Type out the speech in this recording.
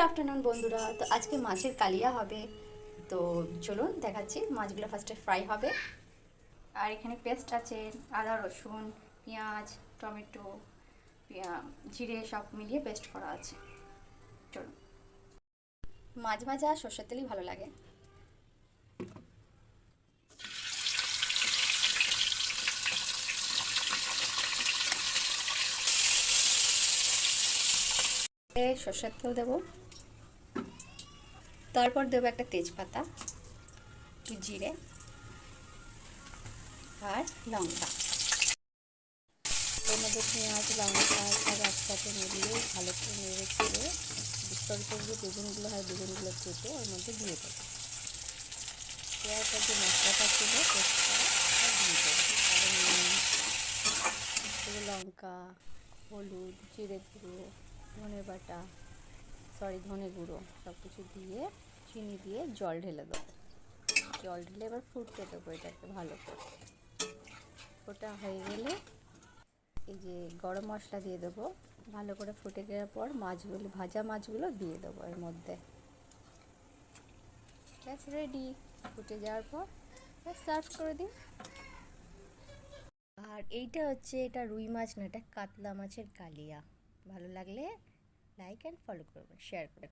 Afternoon বন্ধুরা, তো আজকে মাছের কালিয়া হবে। তো চলুন দেখাচ্ছি। মাছগুলো ফার্স্টে ফ্রাই হবে। আর এখানে পেস্ট আছে, আদা রসুন পেঁয়াজ টমেটো জিরে সব মিলিয়ে পেস্ট করা আছে। চলুন। মাছ ভাজা সর্ষের তেলই ভালো লাগে। সর্ষের তেল দেবো, তারপর দেবো একটা তেজপাতা, জিরে আর লঙ্কা। এর মধ্যে পেঁয়াজ লঙ্কা সব একসাথে মিলিয়ে ভালো করে নেড়ে চেড়ে ছোটো ছোটো যে বেগুনগুলো হয় বেগুনগুলো কেটে ওর মধ্যে দিয়ে দেবো। পেঁয়াজটা যে মশলাটা ছিল পেস্ট করা দিয়ে দেবো। আর নুন, লঙ্কা, হলুদ, জিরে গুঁড়ো, ধনে গুঁড়ো সব কিছু দিয়ে চিনি দিয়ে জল ঢেলে দেবো। জল ঢেলে এবার ফুটতে দেবো এটাকে ভালো করে। ফোটা হয়ে গেলে এই যে গরম মশলা দিয়ে দেবো। ভালো করে ফুটে যাওয়ার পর মাছগুলো ভাজা মাছগুলো দিয়ে দেবো এর মধ্যে। ব্যাস রেডি। ফুটে যাওয়ার পর সার্ভ করে দিই। আর এটা রুই মাছ না, এটা কাতলা মাছের কালিয়া। ভালো লাগলে লাইক অ্যান্ড ফলো করবেন, শেয়ার করে।